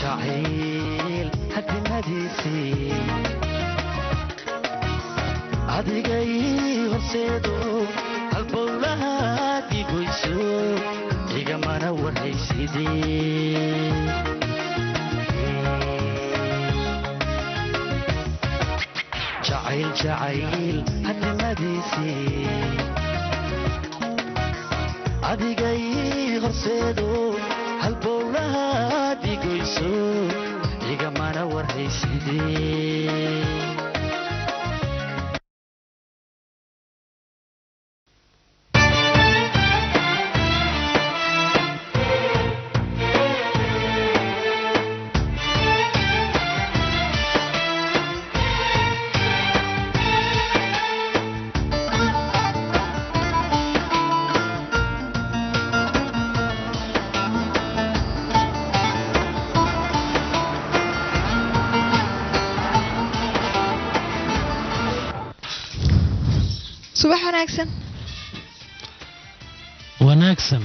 jacayl hadimadiisii adigay horseedo halbowlaha digoyso igamana waraysidee jacayl hadimadiisii adigay horseedo halbowlaha digoyso igamana waraysidee subax wanaagsan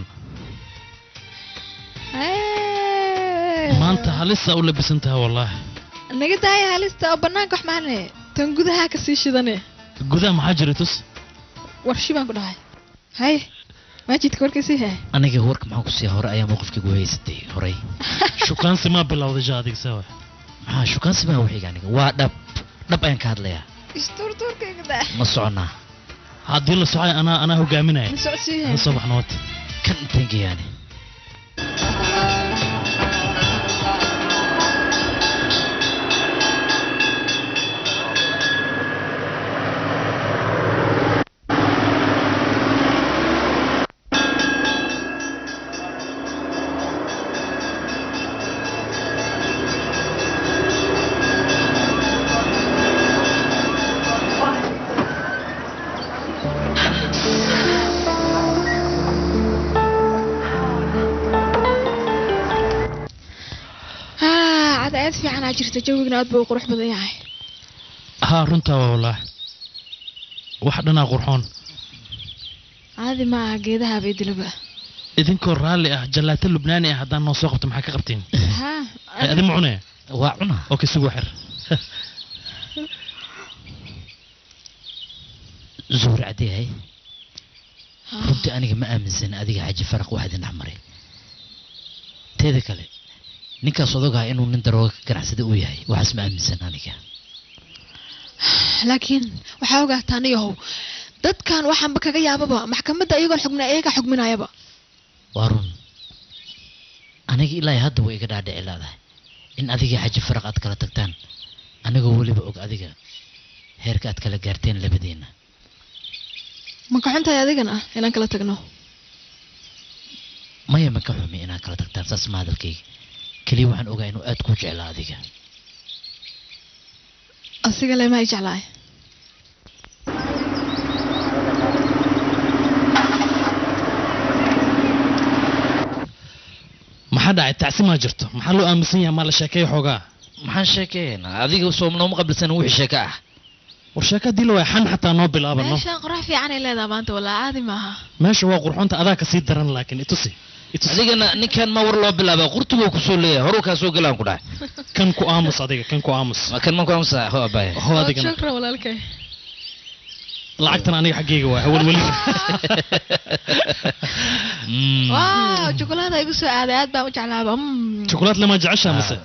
maanta halista u labisantahay wallaahi naga daaya halista oo banaanka wax maane tan gudaha ka sii shidane gudaha maxaa jira tus warshi baan ku dhahay hay maajidka warkaysi hay aniga warka maxaan ku sii hore ayaa mowqifkaygu haysatay horay shukaansi ma bilowday jaadig sawa maxaa shukaansi ma wixiga aniga waa dhab ayaan ka hadlayaa isturturkayga daa ma soconaa haddii la socay anaa hogaaminaya socodsiihay soo baxna wata kan intaangayaane fiican jirta jawigna aad buu qurux badan yahay runtaa wallaahi wax dhanaa qurxoon caadi ma aha geedaha bay dilaba idinkoo raalli ah jalaato lubnaani ah haddaan noo soo qabto maxaa ka qabtiin adi ma cunaya waa cuna okay sugu xir zuhur cadeehay runtii aniga ma aaminsan adiga xaji faraq wax idin dhexmaray teeda kale ninkaas odogaha inuu nin darooga ka ganacsada uu yahay waxaas ma aaminsan aniga laakiin waxaa ogaataa aniyahow dadkan waxaanba kaga yaababa maxkamadda iyagoon xugmina iyaga xugminayaba waa run aniga ilaa hadda way iga dhaadhici leedahay in adiga xaji faraq aad kala tagtaan anigoo weliba og adiga heerka aad kala gaarteen labadiina ma ka xuntahay adigana inaan kala tagno maya ma ka xumi inaan kala tagtaan saas ma hadalkayga kaliya waxaan ogaa inuu aad kuu jeclaa adiga asiga lema ay jeclaay maxaa dhacay tacsi maa jirto maxaa loo aaminsan yahay maa la sheekeeya xoogaa maxaan sheekeynaa adiga nooma qabilsan wixii sheeko ah war sheeko haddii la waaya xan xataa noo bilaabano meeshaan qorax fiican ay leedahay maanta walaa caadi maaha meesha waa qurxoonta adaa kasii daran laakiin itusi adigana ninkan ma war loo bilaaba qurtuguu kusoo leeyahay horuu kaa soo galaan ku dhahay kan ku aamus adiga kan ku aamus kan ma ku aamusa ho abaya ho adigana shukran walaalkay lacagtan aniga xaggeyga waa awalweli waaw jokolaada igu soo aaday aad baan u jeclaaba jokolaad lama jeceshaa mise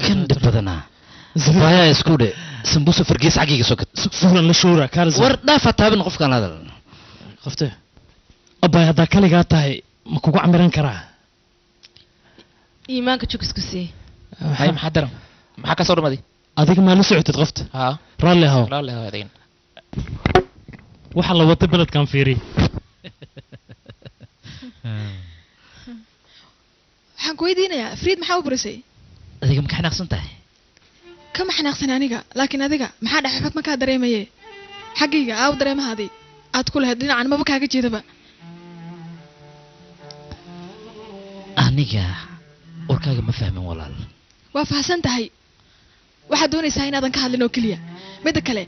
kan dhib badanaa waayaa isku dhe sambuusa fargees xaggayga soo gat fulan la shoora kaarza war dhaafa taaban qofkaan hadal qofte abay haddaa kaligaa tahay ma kugu camiran karaa iimaanka jukisku sii hay maxaa daran maxaa ka soo dhamaaday adiga maa la socotid qofta haa raalli ahow adigin waxaa la wata beledkan fiiri waxaan ku weydiinayaa friid maxaa u burisay adiga ma ka xanaaqsan tahay kama xanaaqsan aniga laakiin adiga maxaa dhexfad markaa dareemaye xaggayga aaw dareemahaadii aad ku lahayd dhinacan maba kaaga jeedaba aniga warkaaga ma fahmin walaal waa fahamsan tahay waxaad doonaysaa inaadan ka hadlin oo keliya midda kale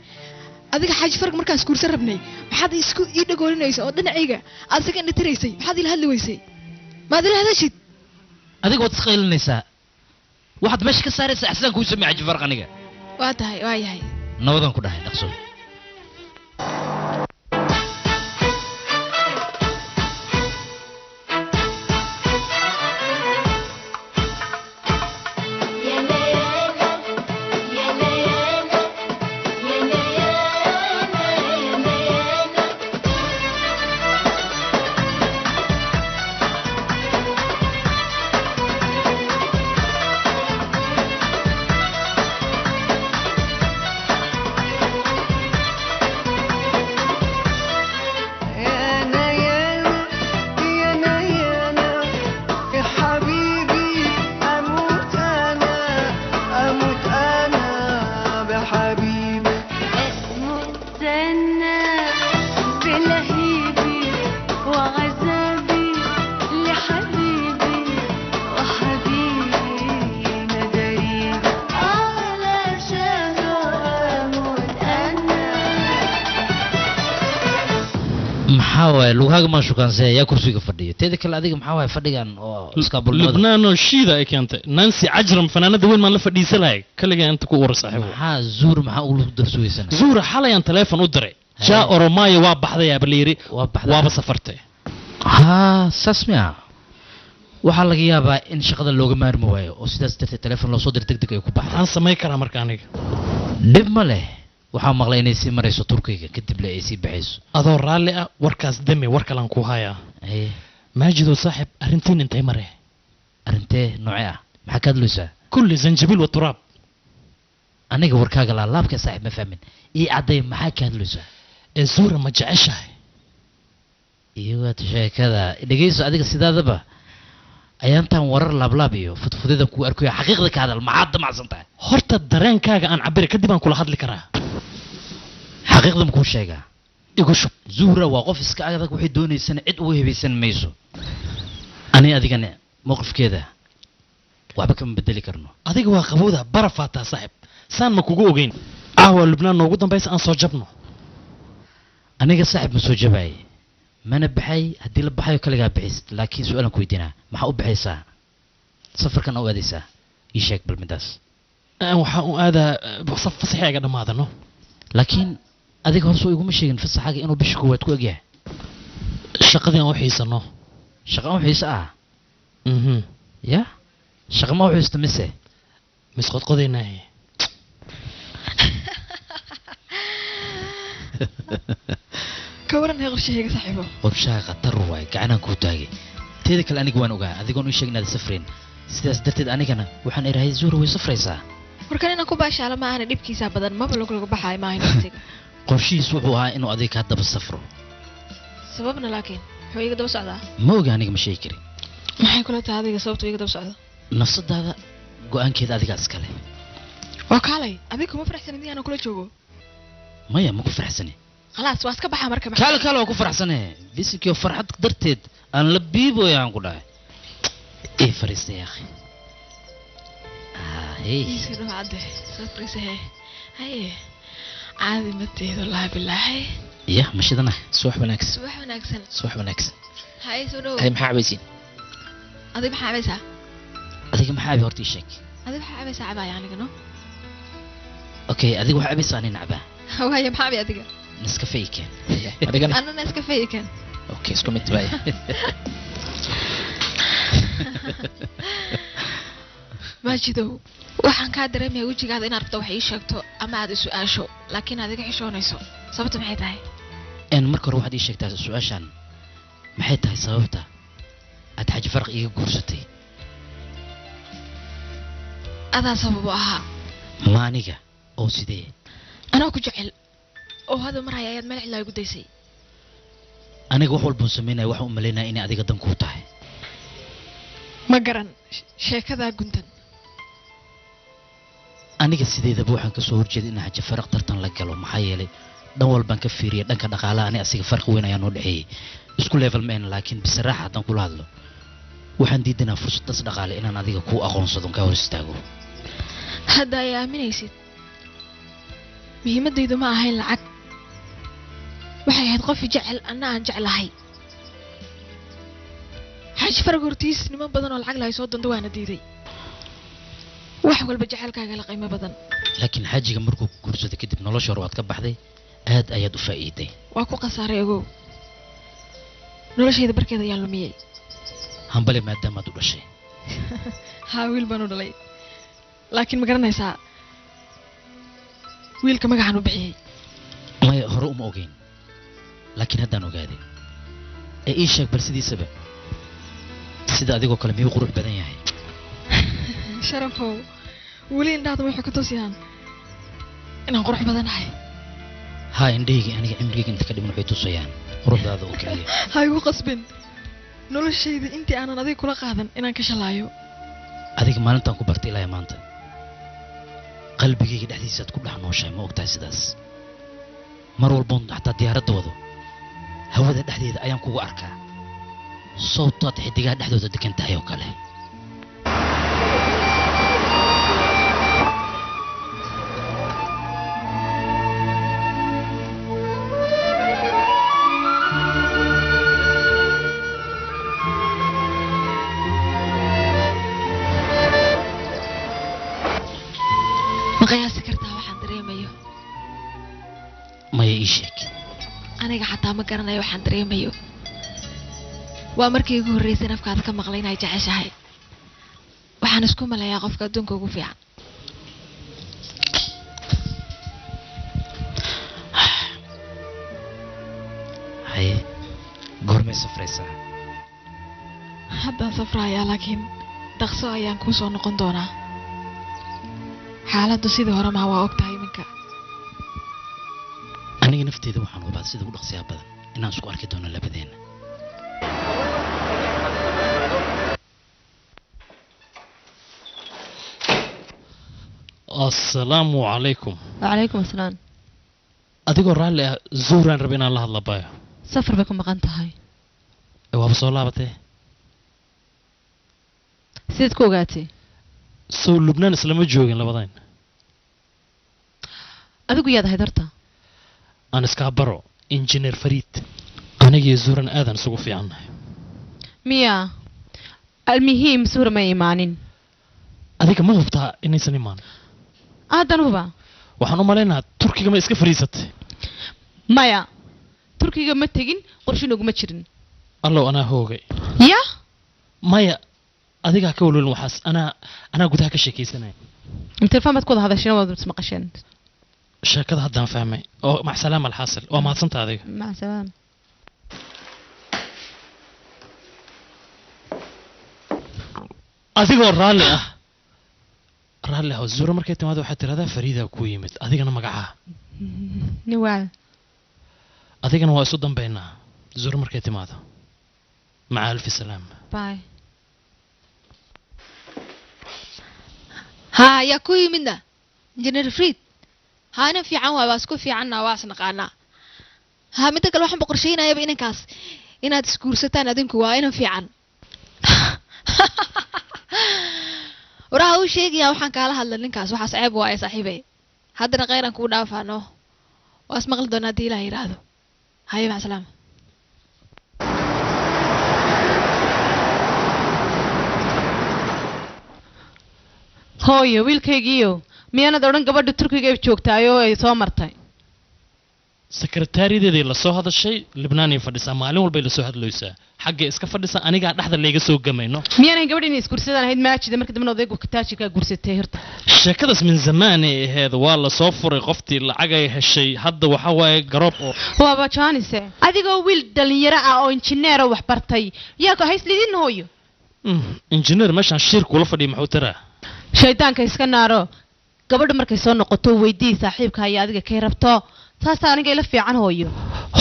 adiga xaaji farq markaas guursan rabnay maxaad isku ii dhagoolinaysa oo dhinacayga aad isaga indhatiraysay maxaad ila hadli weysay maad ila hadashid adiga waad isqaylinaysaa waxaad meesha ka saaraysaa axsaan kuu samey xaaji farq aniga waa tahay waa yahay nabadan ku dhahay dhaqso lugaaga ma shukaanse yaa kursiga fadhiyo teeda kale adiga maxaa waay fadhigan oo iskaabulnimada lubnaano shiida ay keentay nancy cajram fanaanada weyn maan la fadhiisan lahay kaligaa inta ku uur saaxiibo maxaa zuur maxaa uu darsuweysan zuura xalayaan teleefon u diray jaa oromaayo waa baxday aba layiri waaba safartay haa saas miya waxaa laga yaabaa in shaqada looga maarmi waayo oo sidaas darteed teleefon loo soo dir deg deg ay ku baxday maxaan samayn karaa marka aniga dhib ma leh waxaa maqlay inay sii marayso turkiga kadibna ay sii baxayso adoo raalli ah warkaas dami war kalaan ku hayaa maajidow saaxib arrintiin intay mare arrintee noocee ah maxaa ka hadlaysaa kulli zanjabiil wa turaab aniga warkaaga laalaabka saaxib ma fahmin ii cadday maxaa ka hadlaysaa ee zuura ma jeceshahay iyo waad sheekada dhegayso adiga sidaadaba ayaantaan warar laablaab iyo fudfudadan kuu arkayo xaqiiqda ka hadal maxaad damacsan tahay horta dareenkaaga aan cabiri kadib aan kula hadli karaa xaqiiqda makuu sheegaa igu shub zuhra waa qof iska adag waxay doonaysana cid uga hebaysan mayso ani adigana mowqifkeeda waxba kama bedeli karno adiga waa qabowda barafaataa saaxib saan ma kugu ogeyn caawa lubnaan noogu dambaysa aan soo jabno aniga saaxib ma soo jabaay mana baxay haddii la baxayo kaligaa bixis laakiin su-aalan ku weydiinaa maxaa u baxaysaa safarkan u aadaysaa ii sheeg bal midaas waxaa u aadaa fasaxeega dhammaadano laakiin adiga horsoo iguma sheegin fasaxaaga inuu bisha koowaad ku egyahay shaqadii aan u xiisano shaqa u xiisa ah ya shaqa ma u xiista mise misqodqodaynaahe ka waran hee qorshahayga saaxiibo qorshaha khatar waay gacanaan kuu taagay teeda kale aniga waan ogaa adigoon ii sheeg inaad safrayn sidaas darteed anigana waxaan idhahay zuhra way safraysaa warkan inaan ku baashaala ma ahana dhibkiisa badan maba lagu baxaayo maaha naftiga qorshihiis wuxuu ahaa inuu adiga kaa daba safro sababna laakiin wuxuu iga daba socdaa ma oga aniga ma sheegi karin maxay kula tahay adiga sababtu iga daba socdo nafsadaada go-aankeeda adigaa iskale waa kaalay adiga kuma faraxsanin inaan kula joogo maya ma ku faraxsani khalaas waa iska baxaa marka kaale kaale waa ku faraxsane bisikio farxad darteed aan la biiboy aan ku dhahay ii fariista ya akhi iska dhawaacade soo fariisa hee haye caadi mateedo laa bilaahay ya mashidana subax wanaagsan subax wanaagsan subax wanaagsan haye soo dhow hay maxaa cabaysiin adiga maxaa cabaysaa adiga maxaa cabi horta ii sheeg adiga maxaa cabaysaa cabaaya aniga no okay adiga waxaa cabaysaa ani nacbaa waaye maxaa cabay adiga Nescafe keen adigana ana Nescafe keen okay isku mid bay maajidow waxaan kaa dareemayaa wejigaada inaad rabto wax ii sheegto ama aad is-su-aasho laakiin aad iga xishoonayso sababta maxay tahay marka hore waxaad ii sheegtaa su-aashan maxay tahay sababta aad xaji farq iga guursatay adaa sababu ahaa ma aniga oo sidee anaa ku jecel oo hada mar haya ayaad meel cilaa igu daysay aniga wax walbaan samaynaya waxaan u malaynaya inay adiga dan kuu tahay ma garan sheekadaa guntan aniga sideedaba waxaan ka soo horjeeday in xaji faraq tartan la galo maxaa yeelay dhan walbaan ka fiiriyay dhanka dhaqaalaha ani asiga farqi weyn ayaa noo dhaxeeyay isku level ma ahan laakiin bisaraaxa haddaan kula hadlo waxaan diidanaa fursadaas dhaqaale inaan adiga kuu aqoonsado kaa hor istaago hadda ay aaminaysid muhiimadaydu ma ahayn lacag waxay ahayd qof jecel anna aan jeclahay xaaji farag hortiis niman badan oo lacag lahay soo danta waana diiday wax walba jecelkaaga la qiimo badan laakiin xaajiga markuu ku guursaday kadib nolosha hore waad ka baxday aad ayaad u faa'iiday waa ku khasaaray ogow noloshayda barkeeda ayaan lumiyey hambale maadaamaad u dhashay haa wiil baan u dhalay laakiin ma garanaysaa wiilka magacaan u bixiyey maya hore uma ogeyn laakiin haddaan ogaaday ee ii sheeg bal sidiisaba sida adigoo kale miyuu qurux badan yahay sharafow weli indhaada waxay ku tusiyaan inaan qurux badanahay haa indhahayga aniga cimrigayga inta ka dhiman waxay tusayaan quruxdaada oo keliya ha igu qasbin noloshayda intii aanan adiga kula qaadan inaan ka shalaayo adiga maalintaan ku bartay ilaa maanta qalbigayga dhexdiisaad ku dhex nooshahay ma ogtahay sidaas mar walboon xataa diyaaradda wado hawada dhexdeeda ayaan kugu arkaa sawtaad xidigaha dhexdooda degan tahay oo kale qiyaasi kartaa waxaan dareemayo maya ii sheeg aniga xataa ma garanayo waxaan dareemayo waa markii ugu horreysay nafkaada ka maqlay inay jeceshahay waxaan isku malayaa qofka adduunka ugu fiican haye goormay safraysaa haddaan safrayaa laakiin dhaqso ayaan kuu soo noqon doonaa xaaladdu sidii hore maa waa og tahay iminka aniga nafteeda waxaan hubaa sida ugu dhaqsiyaa badan inaan isku arki doono labadeena assalaamu calaykum وعليكم السلام adigoo raalli ah zuhraan raba inaan la hadla bayo سفر بكم مقان تهاي waaba soo laabatee سيد كوغاتي sow lubnaan islama joogin labadayn أدقو يا هيدرتا aan iskaa baro injineer fariid anigii zuhran aadan isugu fiicannahay ميا المهم سورة ما إيمانين adiga ma hubtaa inaysan imaan آدن هبا waxaan u malaynahaa turkiga ma iska fariisatay مايا تركيا ما تجين قرشين وما تشرين allow anaa hoogay يا maya adigaa ka walwalin waxaas anaa gudaha ka sheekaysanaya انت فاهمة تقول هذا الشيء ولا تسمع قشين sheekada haddaan fahmay oo mac salaama alxaasil waa mahadsanta adiga مع السلامة adigoo raalli ah zuura markay timaado waxaad tiraahdaa fariidaa ku yimid adigana magacaha نوال adigana waa isu dambaynaa zuura markay timaado maca alfi salaam باي haa yaa ku yimidna injineer friid haa inan fiican waay waa isku fiicanna waa isnaqaanaa haa midda kale waxaan boqorshaynayaba inankaas inaad isguursataan adinku waa inan fiican waraha uu sheegayaa waxaan kaala hadla ninkaas waxaas ceeb waaye saaxiibey haddana kheyran kuu dhaafaano waa ismaqli doonaa haddii ilaah yidhaahdo haye maca salaama hooyo wiilkaygiiyo miyaanad odhan gabadha turkiga ay joogtaay oo ay soo martay sekretariyadeeday la soo hadashay libnaanay fadhisaa maalin walbay la soo hadlaysaa xaggay iska fadhisaa anigaa dhexda layga soo gamayno miyaanayn gabadh inay isguursadaan ahayd maajida marka dambena odaygu taajirkaa guursatay horta sheekadaas min zamaanay ahayd waa la soo furay qoftii lacagay heshay hadda waxa waaye garoob oo waaba jaanise adigoo wiil dhalinyaro ah oo injineer oo wax bartay yaa ku hayslidiin hooyo injineer meeshaan shir kula fadhiya maxuu taraa shaydaanka iska naaro gabadha markay soo noqoto weydii saaxiibka ayaa adiga kay rabto saasa aniga ila fiican hooyo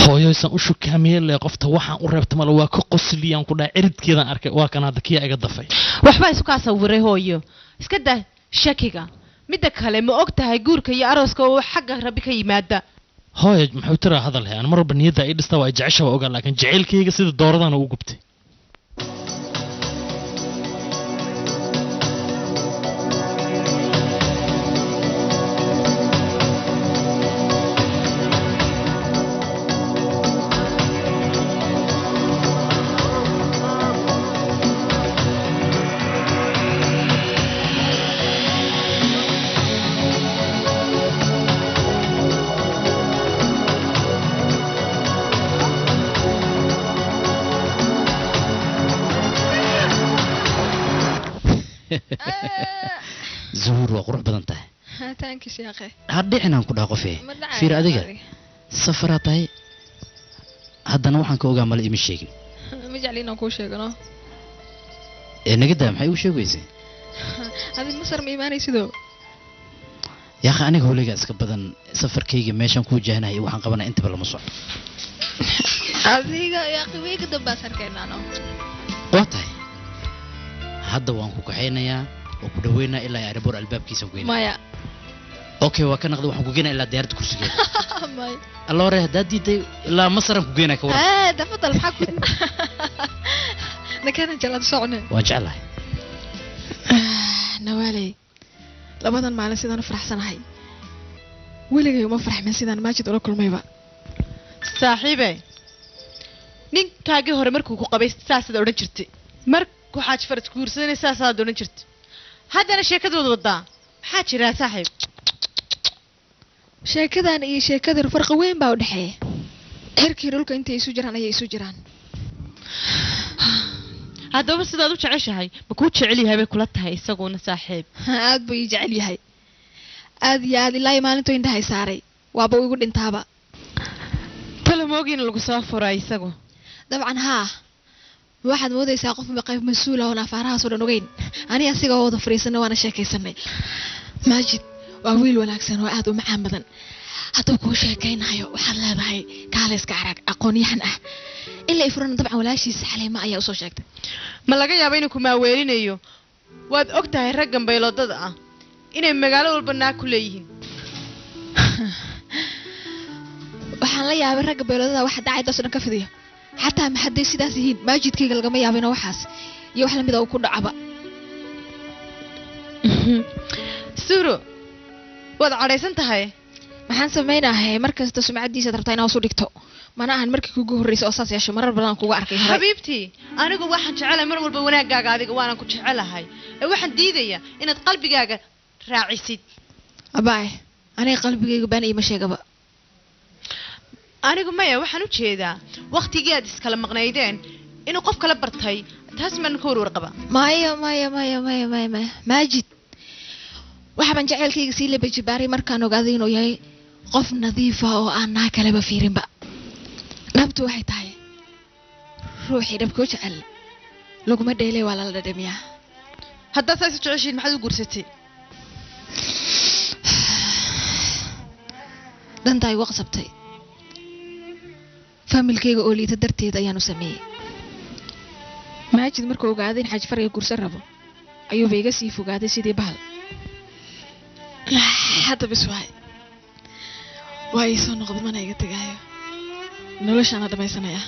hooyoysan u shukaamiyey le qofta waxaan u reebta male waa ka qosliyaan ku dhahay ciridkeedaan arkay waa kan hadda kiyaa iga dafay waxbaa isu kaa sawiray hooyo iska daa shakiga midda kale ma og tahay guurka iyo arooska oo xagga rabbi ka yimaada hooy muxuu tiraa hadal he aan mar walba niyadda ii dhista waa jecesha waa ogaa laakiin jacaylkayga sida dooradana u gubtay zuhur waa qurux badan tahay thank you sheekhe hadhicin aan ku dhaha qofee fiir adiga safaraa tahay haddana waxaan ka ogaa male ima sheegin ma jecli inaan kuu sheegano nagadaa maxay u sheegaysay adi masar ma imaanaysidoo yaakha aniga howlayga iska badan safarkayga meeshaan ku wajahanahay waxaan qabanaa intaba lama soco adiga yaaqi weega dambaas arkaynaano waa tahay hadda waan ku kaxaynayaa oo ku dhaweynaa ilaa aeroboor albaabkiisa geynaa maya okay waa ka naqda waxaan ku geynaa ilaa diyaaradda kursigeeda maya alla hore haddaad diiday ilaa masaraan ku geynaa ka waran dafadal maxaa ku nakana jalaad socne waan jeclahay nawaaley labadan maalin sidaan u faraxsanahay weligay uma farxmin sidaan maajid ula kulmayba saaxiibe ninkaagii hore markuu ku qabay saasaad odhan jirtay markuu xaaji farad guursadanay saasaad odhan jirtay haddana sheekadooda wadaa maxaa jiraa saaxiib sheekadan iyo sheekadan farqi weyn baa u dhexeeya xerkii dhulka intay isu jiraan ayay isu jiraan haddaba sidaad u jeceshahay ma kuu jecel yahay bay kula tahay isaguna saaxiib aad buu ii jecel yahay aad iyo aad ilaa maalintuu indhahay saaray waaba igu dhintaaba talamoogina lagu soo furay isagu dabcan haa waxaad moodaysaa qof qayb mas-uul ah oo naafaarahaasoo dhan ogeyn ani asiga oo wada fariisanay waana sheekaysanay maajid waa wiil wanaagsan oo aad u macaan badan hadduu kuu sheekaynayo waxaad leedahay kaalayska arag aqoon-yahan ah ilaa ifurana dabcan walaashiisa xaleema ayaa usoo sheegtay ma laga yaaba inuu ku maaweelinayo waad og tahay raggan bayloodada ah inay magaalo walba naag ku leeyihiin waxaan la yaabay ragga bayloodada waxa dhacaydaasoo dhan ka fidiyo xataa ma hadday sidaas yihiin maajidkayga lagama yaabino waxaas iyo wax lamida uu ku dhacaba suuro waad cadhaysan tahay maxaan samaynahay markasta sumcadiisaad rabtaa inaad usu dhigto mana ahan markii kugu horreysay oo saas yeesho marar badan kuga arkay hore xabiibtii anigu waxaan jecelahay mar walba wanaaggaaga adiga waanan ku jecelahay ee waxaan diidayaa inaad qalbigaaga raacisid abaay aniga qalbigayga baan iima sheegaba anigu maya waxaan u jeedaa waqtigii aad iskala maqnaydeen inuu qof kala bartay taas maan ka warwar qaba maya maajid waxbaan jaceylkayga sii laba jibaaray markaan ogaaday inuu yahay qof nadiifa oo aan naa kaleba fiirinba dhabtu waxay tahay ruuxii dhabkoo jecel laguma dheelay waa lala dhadhamiyaa haddaad saa isu jeceshiin maxaad u guursatay dantaa igu qasabtay faamilkayga oo liita darteed ayaan u sameeyey maajid markuu ogaaday in xaaji farga guursan rabo ayuuba iga sii fogaaday sidii bahal hadda bis waay waa ii soo noqda mana iga tegaayo noloshaana dhammaysanaya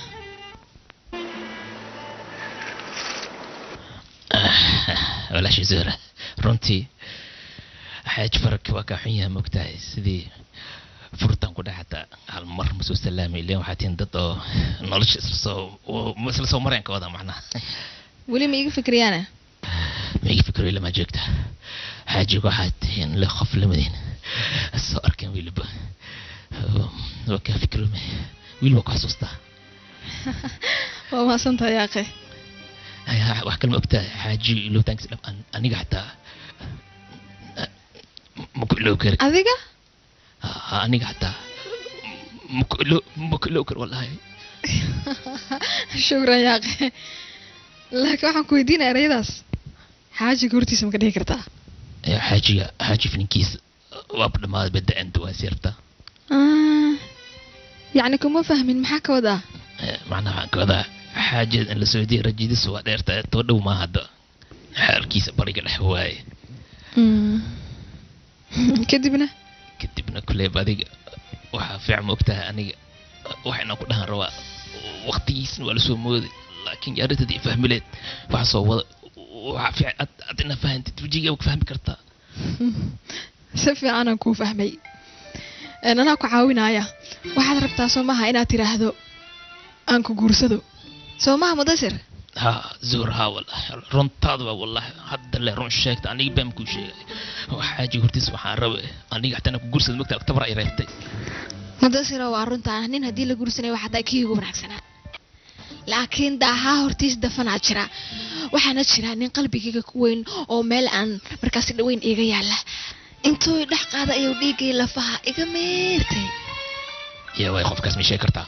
walaashii zuhra runtii xaaji faragki waa kaa xun yahay mogtahay sidii furtan ku dhaxata hal mar ma soo salaamay ileen waxaa tihin dad oo nolosha isla soo mareen ka wada macnaha weli ma iga fikriyaana ma iga fikriyo lama joogta xaajiga waxaa tihiin le qof lamadeen soo arkeen weliba waa kaa fikrome wiil waa ku xasuustaa waa mahadsantahay yaaqe wax kalma ogtahay xaaji ilowtaankiis dhab aniga xataa ma ku ilow kari adiga aniga xataa ma ku ilow kari wallahi shukran yaaqe laakiin waxaan ku weydiinaya erayadaas xaajiga hortiisa ma ka dhihi kartaa xaaji fininkiisa waaba dhamaaday badda anta waa sirta yacni kuma fahmin maxaa ka wadaa macnaha waxaan ka wadaa xaajada in la soo diya rajadiisa waa dheerta too dhow maa hadda xaalkiisa bariga dhex waaye kadibna kuleeb adiga waxaa fiican ma ogtahay aniga waxayna ku dhahan rabaa waqtigiisna waa lasoo mooday laakiin arrintada i fahmileed waxa soo wada waxaa fiican ad ina fahantid wejigaa ka fahmi kartaa si fiicanaan kuu fahmay anaa ku caawinaya waxaad rabtaa soo maaha inaad tidhaahdo aan ku guursado soo maaha mudasir ها زورها والله رنتاد والله هذا اللي رن شيكت أنا يبهم كل شيء وحاجة قلت سبحان ربي أنا حتى أنا كجورس المكتب أكتب رأي رأيتي مدرسة وعرنت عنين هدي لجورسنا واحد أكيد يقول عكسنا لكن ده هورتيس دفن عشرة وحنا عشرة نين قلبي كي كوين أو مال عن مركز الوين إيجا يلا أنتوا دحق هذا يوديكي لفها إيجا ميرتي يا واي خوف كاسمي شاكرتا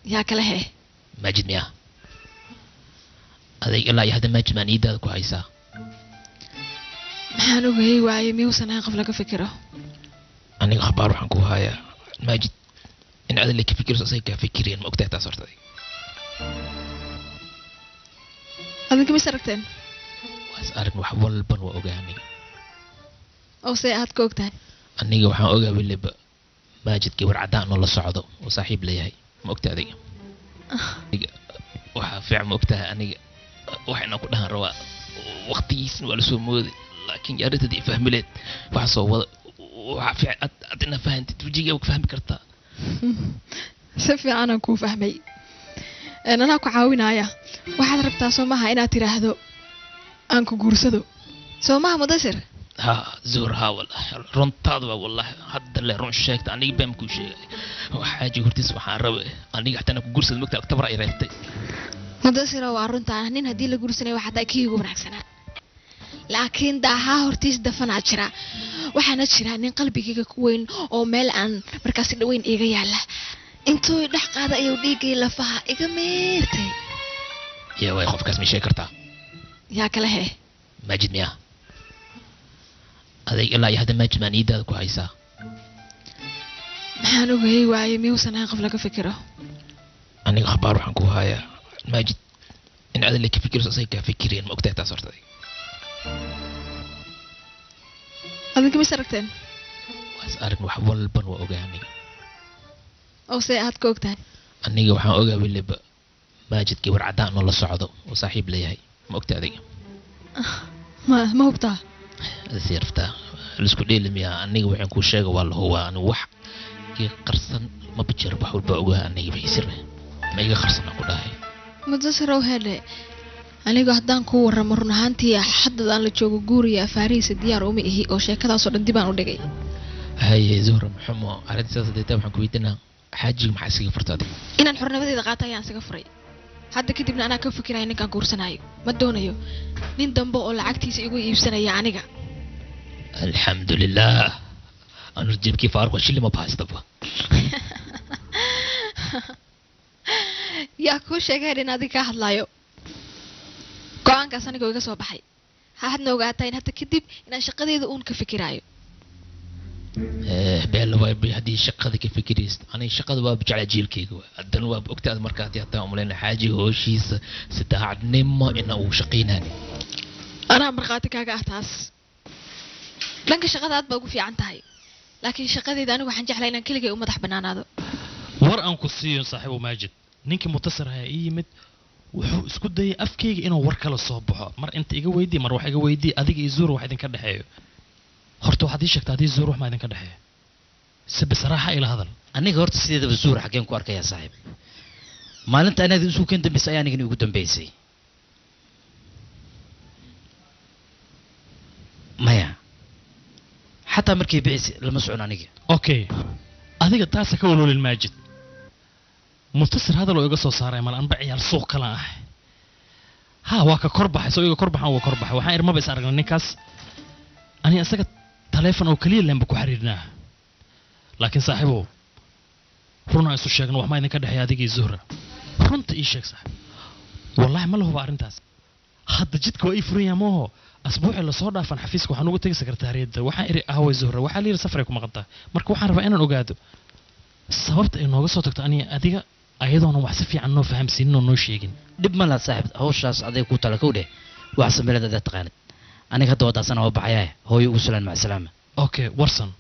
يا كله ماجد مياه هذا الله يهدم ماجد ما نيدا كو هيسا maxaan ogahay waaye miyuusan ahaan qof laga fikiro aniga khabaar waxaan ku hayaa maajid in aad ka fikirso asay ka fikireen ma ogtahay taas horta adinka mis aragteen waas arag wax walban waa ogaanay oo see aad ka ogtahay aniga waxaan ogaa weliba maajid gabar cadaan oo la socdo oo saaxiib leeyahay ma ogtahay adiga waxaa fiican ma ogtahay aniga waxayna ku dhahan rabaa waqtigiisna waa lasoo mooday laakiin arrintada i fahmileed waxa soo wada waxaa fiican ad ina fahantid wejigaa ka fahmi kartaa si fiicanaan kuu fahmay anaa ku caawinaya waxaad rabtaa soo maaha inaad tidhaahdo aan ku guursado soo maaha mudasir ها زورها والله رنتاد والله هذا اللي رن شيكت أنا يبهم كل شيء وحاجة قلت سبحان ربي أنا حتى أنا كجورس المكتب أكتب رأي رأيتي مدرسة وعرنت عنين هدي لجورسنا واحد أكيد يقول عكسنا لكن ده هورتيس دفن عشرة وحنا عشرة نين قلبي كي كوين أو مال عن مركز الوين إيجا يلا أنتوا دحق هذا يوديكي لفها إيجا ميرتي يا واي خوف كاسمي شاكرتا يا كله ماجد مياه هذا الله يهدم ماجد ما نيدا كو هيسا maxaan ogahay waaye miyuusan ahaan qof laga fikiro aniga khabaar waxaan ku hayaa maajid in aad ka fikirso asay ka fikireen ma ogtahay taas horta adinka mis aragteen waas arag wax walban waa ogaanay oo see aad ka ogtahay aniga waxaan ogaa weliba maajid gabar cadaan oo la socdo oo saaxiib leeyahay ma ogtahay adiga ma hubtaa sirfta lisku dheelimiya aniga waxaan ku sheegay waa la huwa aniga wax iga qarsan ma bijir wax walba ogaa aniga baysir ma iga qarsan ku dhahay mudasir oo hele aniga haddaan ku warramo run ahaantii xaddad aan la joogo guuriya afaarihiisa diyaar uma ihi oo sheekadaasoo dhan dib aan u dhigay haye zuhra maxamo arrintaas hadda waxaan ku weydiinaa xaajiga maxaa iskaga furtay inaan xornimadeeda qaato ayaan isaga furay hadda kadibna anaa ka fikiraya ninkaan guursanayo ma doonayo nin dambe oo lacagtiisa igu iibsanaya aniga alxamdulilah أنا رجيب كيف أروح أشيل ما بحس طبعا yaa kuu sheegay in adiga ka hadlayo go-aankaas anigoo iga soo baxay ha hadna ogaataa in hadda kadib inaan shaqadeeda uun ka fikiraayo beel waa haddii shaqada ka fikiraysid aniga shaqada waa jecla jiilkayga haddana waa ogtaad marka haddii hataa umaleyn xaaji hooshiisa si daacadnimo ina uu shaqaynaani anaa markhaati kaaga ah taas dhanka shaqada aad baa ugu fiican tahay laakiin shaqadeeda anigu waxaan jeclaa inaan keligay u madax bannaanaado war aan ku siiyo saaxiibo maajid ninkii mutasir ahaa ii yimid wuxuu isku dayay afkayga inuu war kala soo baxo mar inta iga weydii mar wax iga weydii adiga iyo zuur wax idinka dhexeeyo horta waxaad ii sheegtaa adii zuur wax maa idinka dhexeeyo si bisaraaxa ila hadal aniga horta sideedaba zuur xaggeen ku arkayaa saaxiib maalinta anaad isu keen dambaysay ayaa anigana ugu dambaysay maya xataa markay bixisay lama socon aniga okay adiga taasa ka walwalin maajid mutasir hadal oo iga soo saaray mal anba ciyaar suuq kala ah ha waa ka kor baxay soo iga kor baxan waa kor baxay waxaan irmaba is aragnay ninkaas ani asaga taleefon oo kaliya leen ba ku xiriirnaa laakiin saaxiibo runa isu sheegno wax ma idinka dhexeeya adiga iyo zuhra runta ii sheeg saaxiib wallahi ma lahuba arrintaas hadda jidka waa ii furan yahay mooho asbuucii lasoo dhaafan xafiiska waxaan ugu tegay sekretariyadda waxaan iri ahway zuhra waxaa la yidhi safaray ku maqantaa marka waxaan rabaa inaan ogaado sababta ay nooga soo tagto aniga adiga ayadoona wax si fiican noo fahamsiinin oo noo sheegin dhib ma laha saaxiib hawshaas aday ku tala kow dheh wax sameelad adaa taqaanid aniga hadda wadaasana waa baxayaa hooyo ugu sulaan macsalaama okay warsan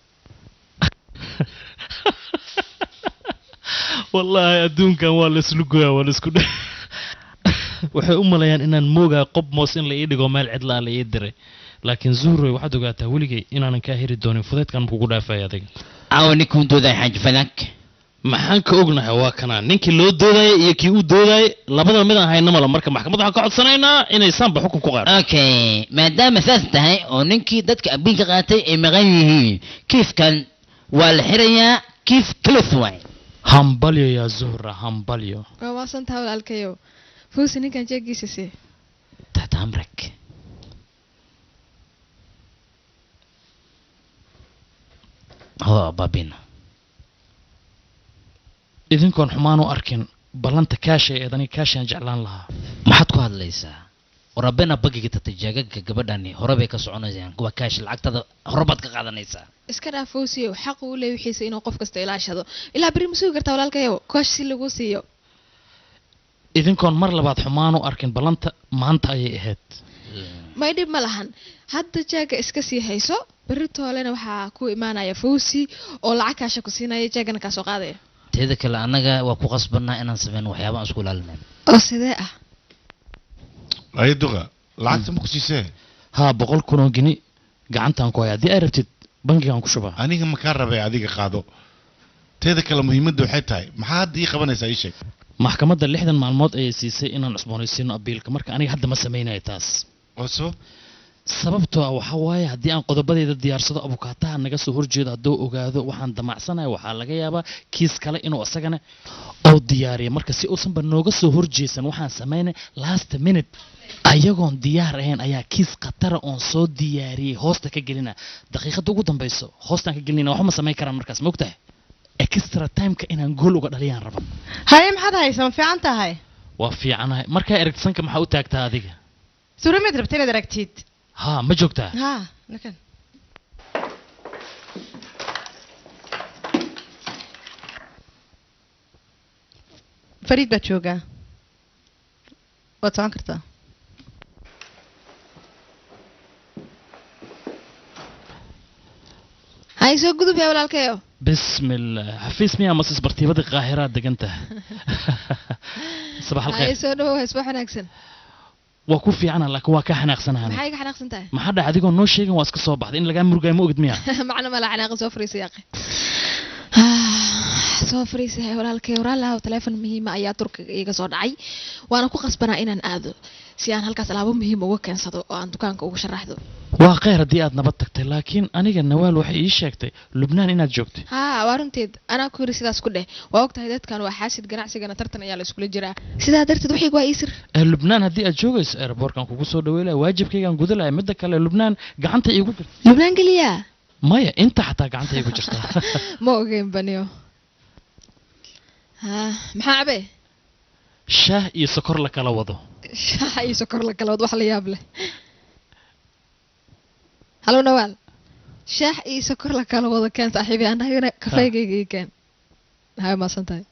wallaahi adduunkan waa la islu goyaa waa la isku dhe waxay u maleeyaan inaan moogaa qob moos in la ii dhigo meel cidlaa la ii diray laakiin zuhroy waxaad ogaataa weligay inaanan kaa heri doonin fudeedkan kugu dhaafay adiga caawa ninkuu dooday xaaji fadak maxaan ka ognahay waa kanaa ninkii loo doodayay iyo kii u doodayay labada mid aan hayno mala marka maxkamad waxaan ka codsanaynaa inay saanba xukun ku qaadho okay maadaama saas tahay oo ninkii dadka abinka qaatay ay maqan yihiin kiifkan waa la xirayaa kiif kalif waay hambalyo yaa zuhra hambalyo waa maasantaha walaalkayow fuusi ninkan jeegiisa see taxta amrak هو بابينا idinkoon xumaan u arkin ballanta kaashay eedani kaashaan jeclaan lahaa maxaad ku hadlaysaa warabena bagiga tatajaagaga gabadhani hore bay ka soconayaan kuwa kaash lacagtada hore baad ka qaadanaysaa iska dhaaf fuusiyow xaq uu leeyahay wixiisa inuu qof kasta ilaashado ilaa beri ma sugi kartaa walaalkayow koosh si lagu siiyo idinkoon mar labaad xumaan u arkin ballanta maanta ayay ahayd may dhib ma lahan hadda jaaga iska sii hayso berri toolena waxaa ku imaanaya fuusi oo lacag kaasha ku siinaya jaagana kaa soo qaadaya teeda kale annaga waa ku qasbanaa inaan sameyn waxyaaba aan isku ilaalinayn oo sidee ah ay duqa lacagta ma ku siisee haa 100,000 oo gini gacantaan ku haya haddii ay rabtid bangigaan ku shubaa aniga ma kaa rabay adiga qaado teeda kale muhiimadda waxay tahay maxaa hadda ii qabanaysaa ii sheeg maxkamadda 60 maalmood ayay siisay inaan cusboonaysiino abiilka marka aniga hadda ma samaynayo taas oo sabab sababtoo ah waxaa waaye haddii aan qodobadeeda diyaarsado abukaataha naga soo horjeedo hadduu ogaado waxaan damacsanahay waxaa laga yaabaa kiis kale inuu isagana oo diyaariya marka si uusanba nooga soo horjeesan waxaan samaynay last minute ayagoon diyaar ahayn ayaa kiis khatara oon soo diyaariyey hoosta ka gelina daqiiqadda ugu dambayso hoostaan ka gelinayna waxba ma samayn karaan markaas ma ogtahay extra timeka inaan gool uga dhaliyaan raba haye maxaad haysaa ma fiican tahay waa fiicanahay markaa eragsanka maxaa u taagtaa adiga suura miyaad rabta inaad aragtid haa ma joogtaa ها لكن فريد باتشوغا واتوان كرتا hay soo gudub yaa walaalkayow بسم الله حفيز ميا مصص برتيبة القاهرة دقنته صباح hay الخير soo dhawow isbax wanaagsan وكو في عنا لك واكا حناقسنا هاني maxay ka xanaaqsan tahay ما حدا عديقو نو شيغن واسك soo baxday in laga murugay ma ogid miya macna ma la xanaaqo soo fariisay yaqi soo fariisay walaalkayow walaalaha telefoon muhiim ah ayaa turkiga iga soo dhacay waana ku qasbanaa inaan aado si aan halkaas alaabo muhiim uga keensado oo aan dukaanka ugu sharaxdo waa khayr haddii aad nabad tagtay laakiin aniga nawaal waxay ii sheegtay lubnaan inaad joogtay haa waa runteed anaa ku yiri sidaas ku dheh waa ogtahay dadkan waa xaasid ganacsigana tartan ayaa la iskula jiraa sidaa darteed wixii waa iisir lubnaan haddii aad joogayso airportkan kugu soo dhaweylaya waajibkaygaan gudalaya midda kale lubnaan gacanta iigu jirta lubnaan geliya maya inta xataa gacanta iigu jirta ma ogeyn baniyo haa maxaa cabe shaah iyo sokor la kala wado shaaxa iyo sokor la kala wad wax la yaab leh halo nawaal shaax iyo sokor la kala wado keen saaxiibi anagana kafeegayga ii keen hay maasan tahay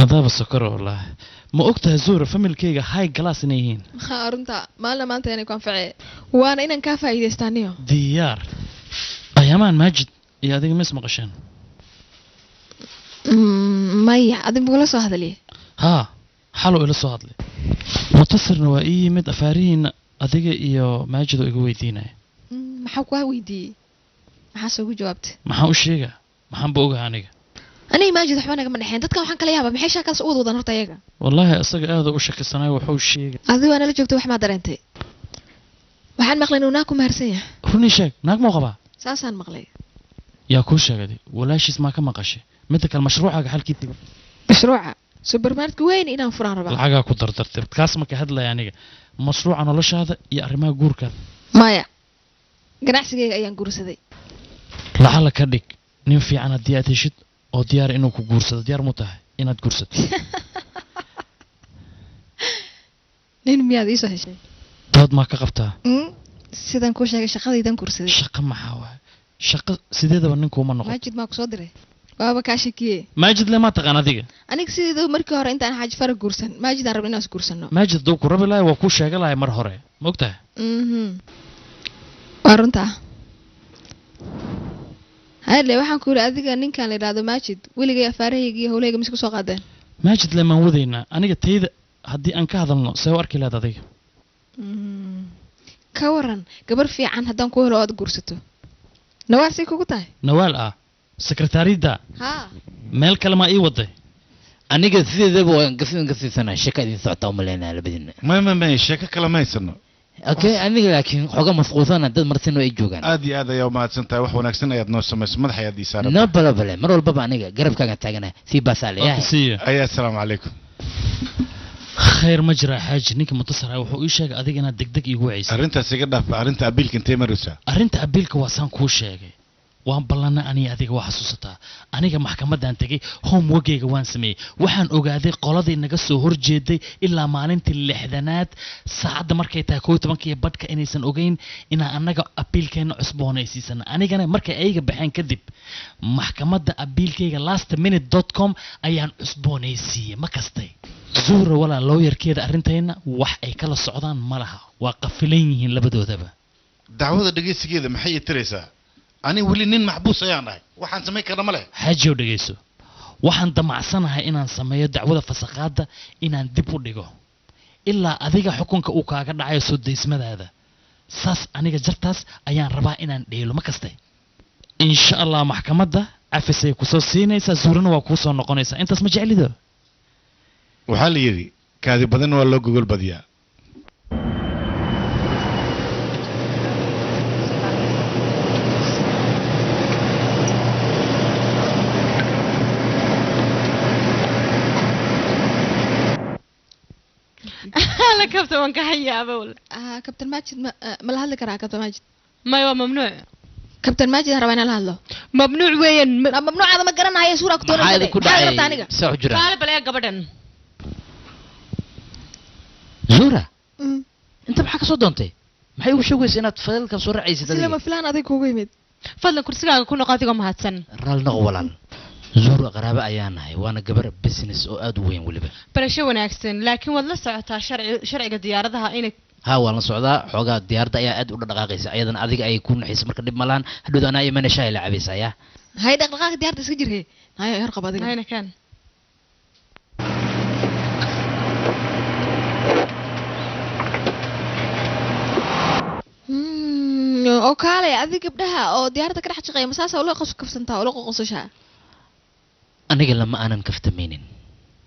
adaaba sokor wallaahi ma ogtahay zuura familkayga high glass inay yihiin haa runta maalina maanta inay ku anfacee waana inaan kaa faa'iidaystaaniyo diyaar ayaamaan maajid iyo adiga mis maqasheen maya adin bugula soo hadaliye haa xalow ila soo hadlay mutasirna waa ii yimid afaarihiina adiga iyo maajid oo iga weydiinaya maxaa kuwaa weydiiyey maxaa soogu jawaabtay maxaan u sheegaa maxaanba ogaha aniga aniga maajid waxba nagama dhexeen dadkan waxaan kala yaabaa maxay shaakaas u wadwadaan horta ayaga wallaahi isaga aada u shakisanayo wuxuu sheegay adigu waa nala joogta wax maa dareentay waxaan maqlay inuu naag ku maharsan yahay runii sheeg naag mau qabaa saasaan maqlay yaa kuu sheegaday walaashiis maa ka maqashay midda kale mashruucaaga xalkiisa mashruuca supermarket weyn inaan furaan rabaa lacagaa ku dardartay kaas ma ka hadlaya aniga mashruuca noloshaada iyo arrimaha guurkaada maya ganacsigayga ayaan guursaday lacala ka dhig nin fiican haddii aad heshid oo diyaar inuu ku guursado diyaar mu tahay inaad guursato nin miyaad iisoo heshay dood maa ka qabtaa sidaan kuu sheegay shaqadaydan guursaday shaqo maxaa waay shaqo sideedaba ninkuuma noqon maajid maa kusoo diray waaba kaa shakiye maajid le maa taqaan adiga aniga sideedaba markii hore intaan xaaji farag guursan maajidaan rabna inaan is guursano maajid hadduu ku rabi lahay waa kuu sheega lahay mar hore ma ogtahay waa runtaa هاي waxaan ku yiri adiga ninkan la yiraahdo Majid wiliga afaarahayga iyo hawleyga misku soo qaadeen maajid leemaan wadayna aniga tayda haddii aan ka hadalno see u arki lahayd adiga ka waran gabar fiican haddaan ku helo aad guursato nawaal say kugu tahay nawaal ah sekretariyada ha meel kale ma ii waday aniga sideedaba waan gasiisanaa shaka idin socota umaleynaa labadina ma sheeko kale ma haysano okay aniga laakiin xoga masquulsana dad martino ay joogaan aad iyo aad ayaa mahadsan tahay wax wanaagsan ayaad noo samayso madax ayaad ii saaran no bale mar walbaba aniga garabkaaga taagana si baasale ayaa assalaamu calaykum khayr ma jira xaaji ninka mutasar ah wuxuu ii sheegay adiga inaad degdeg iigu wacayso arrintaas iga dhaaf arrinta abiilka intee maraysaa arrinta abiilka waa saan kuu sheegay waan ballanay aniga adiga waa xasuusataa aniga maxkamadan tagay homeworkayga waan sameeyey waxaan ogaaday qoladii naga soo horjeeday ilaa maalintii 6aad saacadda markay tahay 11 badhka inaysan ogeyn inaan annaga abiilkeena cusboonaysiisana anigana markay ayaga baxeen kadib maxkamadda abiilkayga lastminute.com ayaan cusboonaysiiyey ma kastay zuura walaa lawyerkeeda arrintayna wax ay kala socdaan ma laha waa qafilan yihiin labadoodaba dacwada dhageysigeeda maxay i tiraysaa ani weli nin maxbuus ayaan ahay waxaan samayn karna ma leh xaajiyow dhegayso waxaan damacsanahay inaan sameeyo dacwada fasaqaadda inaan dib u dhigo ilaa adiga xukunka uu kaaga dhacayo soo daysmadaada saas aniga jartaas ayaan rabaa inaan dheelo ma kastay insha allah maxkamadda cafisay kusoo siinaysaa zuurana waa kuu soo noqonaysaa intaas ma jeclido waxaa la yidhi kaadi badan waa loo gogol badiyaa لا كابتن وان كحيا بقول كابتن ماجد ما لها لك كابتن ماجد ما هو ممنوع كابتن ماجد هربنا لها له ممنوع وين ممنوع هذا ما قرنا هي صورة كتير هذا كله سحجرة قال بلا قبضن زورة انت بحق صدنتي maxay ugu sheegaysaa inaad fadalka soo raacaysid sida ma filaan aday kugu yimid fadlan kursigaaga ku noqotiga mahadsan raalna walaal zuur qaraabo ayaan nahay waana gabar business oo aad u weyn waliba barasho wanaagsan laakiin wad la socotaa sharciga diyaaradaha inay ha waan la socdaa xogaa diyaaradda ayaa aad u dhaqaaqaysa ayadana adiga ay ku naxayso marka dib malaan hadhood anaa imana shaay la cabaysaa hay dhaqdhaqaaq diyaaradda iska jirhay hay yar qabadiga hayna kan oo kale adiga gabdhaha oo diyaaradda ka dhex shaqeeya masaasa ula qofsantaa ula qoqosashaa aniga lama aanan kaftamaynin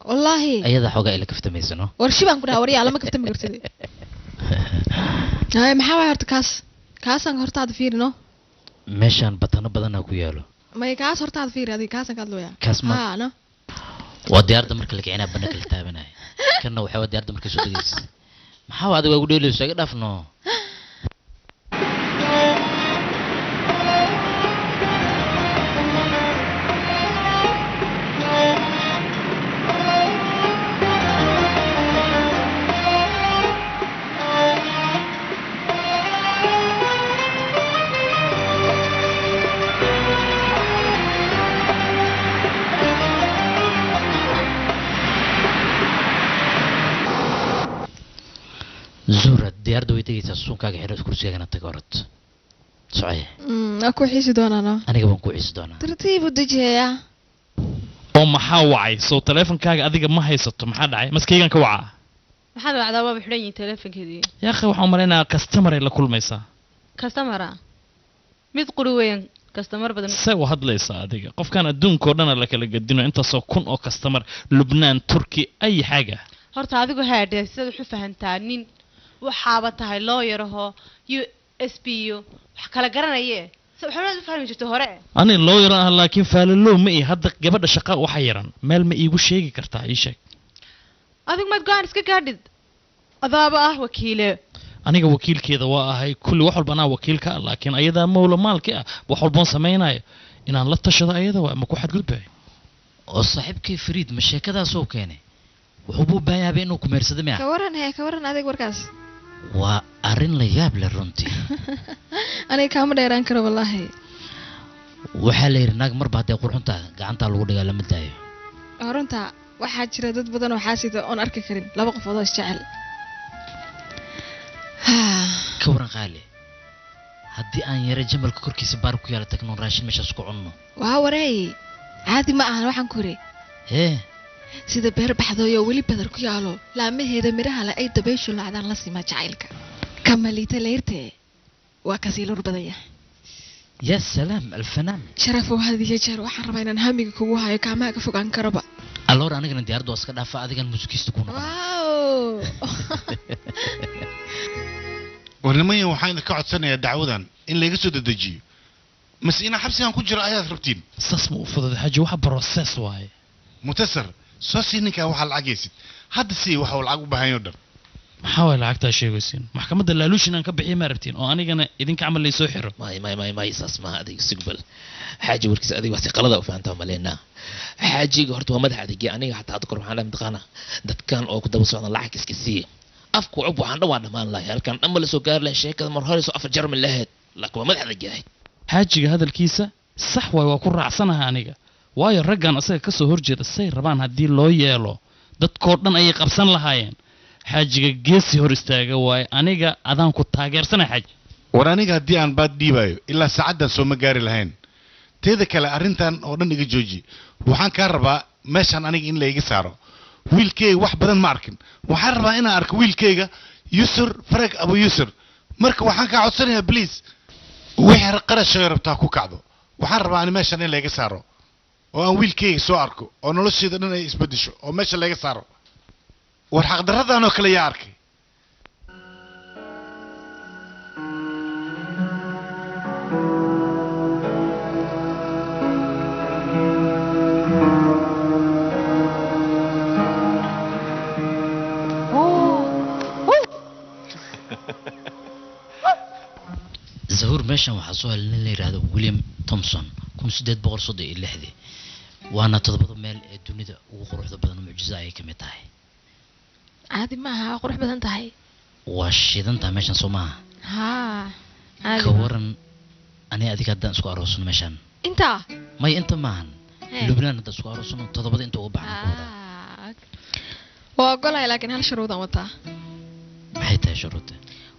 wallaahi ayada xogaa ila kaftamaysano war shibaan ku dhaha waryaa lama kaftami kartid hay maxaa waay horta kaasaan hortaada fiirino meeshaan batano badanaa ku yaalo may kaas hortaada fiiri adiga kaasaan ka hadlooyaa kaas ma no waa diyaaradda marka la kicinaa bannaanka la taabanaya kanna waxaa waa diyaaradda markay soo degaysa maxaa adiga waa ugu dheelayso iga dhaafno زورة ديارد ويتجي سونكا غير كرسي أنا تجارت صحيح أكو حيس دونا أنا كمان كويس دونا ترتيب الدجاية oo maxaa wacay soo taleefankaaga adiga ma haysato maxaa dhacay maskeygan ka waca maxaa dhacdaa waa xidhan yihiin taleefankeedii yaa akhi waxaan umaleynaa customer ay la kulmaysaa customer mid quri weyn customer badan say u hadlaysaa adiga qofkan adduunkoo dhan la kala gadino intaasoo kun oo customer lubnaan turki ay xaga horta adigu haadee sida wuxuu fahantaa nin waxaaba tahay lawyer ahoo USP wax kala garanayee waxaad u fahmi jirtay hore ani lawyer ah laakiin faalalo ma ii hadda gabadha shaqa waxa yaran meel ma iigu sheegi kartaa ii sheeg adigu maad go'aan iska gaadhid adaaba ah wakiile aniga wakiilkeeda waa ahay kulli wax walba anaa wakiilka ah laakiin ayadaa mawla maalki ah wax walboon samaynayo inaan la tashado ayada waa ma ku xadgudbay oo saaxiibkii fariid ma sheekadaasoo keenay wuxuu buu baayaabay inuu kumeersado miya ka waran adeeg warkaas waa arrin la yaab leh runtii aniga kaama dheeraan karo wallaahi waxaa la yidhi naag marba hadday qurxunta gacantaa lagu dhigaa lama daayo runta waxaa jira dad badan oo xaasida oon arki karin laba qofood oo isjecel ka waran qaali haddii aan yara jamalka korkiisa baar ku yaala tagno raashin meeshaas ku cunno waa wareey caadi ma ahan waxaan ku iri hee sida beer baxdooyo weli badar ku yaalo laamaheeda midhaha le ay dabayshu lacdaan la sima jacaylka kamaliita leyrte waa kasii lur badaya yaa salaam alfanaan sharafo hadiyo jeer waxaan rabaa inaan hamiga kugu hayo kaamaa ka fogaan karaba alloor anigana diyaaraddu waa iska dhaafa adigan muusikiista ku noqon wow warnimaya waxaan idinka codsanayaa dacwadan in layga soo dedejiyo mase inaa xabsigan ku jiro ayaad rabtiin saas ma u fudud xaaji waxa process waaye mutasar soo sii ninkaa waxaa lacagaysid hadda sii waxa uu lacag u baahan yahay oo dhan maxaa waay lacagtaa sheegaysiin maxkamadda laaluushin aan ka bixiya ma rabtiin oo anigana idinka camal laysoo xiro may saas maaha adiga sigbal xaaji warkiisa adiga wax si qalada u fahantaa maleynaa xaajiga horta waa madax adeegya aniga xataa hadda kor waxaan dhahay mataqaana dadkan oo ku daba socdan lacag iska siiya afku cub waxaan dhan waa dhammaan lahay halkan dhan ma la soo gaari lahay sheekada mar hore soo afar jarmi lahayd laakiin waa madax adeegyahay xaajiga hadalkiisa sax waay waa ku raacsanaha aniga waayo raggan asaga ka soo horjeeda say rabaan haddii loo yeelo dadkoo dhan ayay qabsan lahaayeen xaajiga geesi hor istaaga waaye aniga adaan ku taageersanay xaaji war aniga haddii aan baad dhiibayo ilaa saacaddan soo ma gaari lahayn teeda kale arrintan oo dhan iga jooji waxaan kaa rabaa meeshaan aniga in la iga saaro wiilkeyga wax badan ma arkin waxaan rabaa inaan arko wiilkeyga yusur farag abu yusur marka waxaan kaa codsanayaa bliis wixii qarashay rabtaa ku kacdo waxaan rabaa ani meeshaan in la iga saaro oo aan wiilkeyga soo arko oo nolosheeda dhan ay isbedesho oo meesha la iga saaro war xaqdarradan oo kale yaa arkay zahuur meeshan waxaa soo helay nin la yidhaahdo william thomson 1836 waana todobada meel ee dunida ugu quruxda badan oo mucjiso ayay ka mid tahay caadi maaha waa qurux badan tahay waa shidantaa meeshan soo maaha haa ka waran ani adiga haddaan isku aroosano meeshan intaa may inta maahan lubnaan haddaan isku aroosano todobada inta uga baxna ku wadaa waa ogolahay laakiin hal shuruudaan wataa maxay tahay shuruudda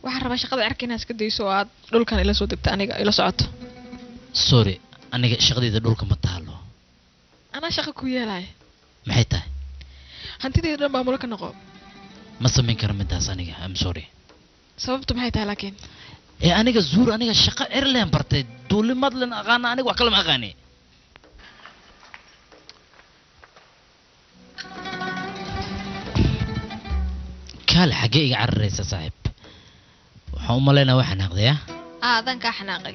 waxaan rabaa shaqada cirka inaad iska dayso oo aad dhulkan ila soo degto aniga ila socoto sorry aniga shaqadayda dhulka ma taalo anaa shaqa ku yeelaya maxay tahay hantidayda dhan maamulo ka noqo ma samayn kara midaas aniga am sorry sababtu maxay tahay laakiin ee aniga zuur aniga shaqo cirleen bartay duulimad len aqaana aniga wax kale ma aqaani kaale xaggee iga cararaysa saaxiib waxaan u malaynaa waa xanaaqdaya aadan kaa xanaaqay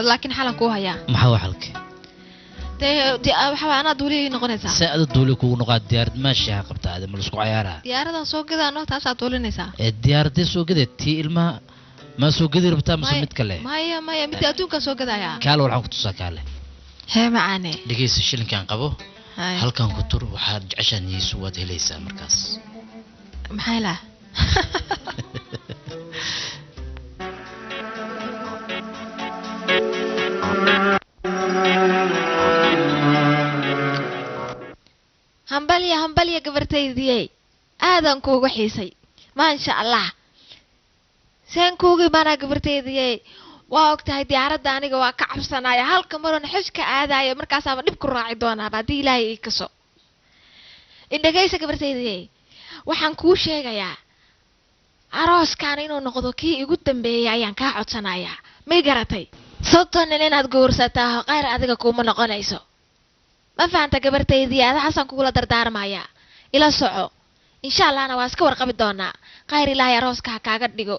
laakiin xalan kuu hayaa maxaa waa xalka dee waxaa anaa duuliyay noqonaysaa see ada duuli kugu noqaa diyaarad maashiha qabta aada ma laisku cayaaraa diyaaradan soo gadaa noo taasaad duulinaysaa ee diyaaradee soo gadee tii ilmaha maa soo gadi rabtaa mase mid kale maya midda adduunkaa soo gadayaa kaale waxaan ku tusaa kaale hee macaane dhegeysa shilinkaan qabo halkan ku tur waxaad jeceshaan yiisu waad helaysaa markaas maxay laa hambalya gabartaydiyey aadan kuuga xiisay maasha allah seen kuuga imaanaa gabartaydiyey waa og tahay diyaaradda aniga waa ka cabsanaya halka maroon xishka aadaayo markaasaaba dhib ku raaci doonaaba haddii ilaahay ii kaso indhagaysa gabartaydiyey waxaan kuu sheegayaa arooskaan inuu noqdo kii igu dambeeyay ayaan kaa codsanayaa may garatay soddon nin inaad guursataa qayr adiga kuuma noqonayso ma fahanta gabartaydii adahaasaan kugula dardaarmayaa ila soco insha allahna waa iska warqabi doonaa qayr ilaahay arooska ha kaaga dhigo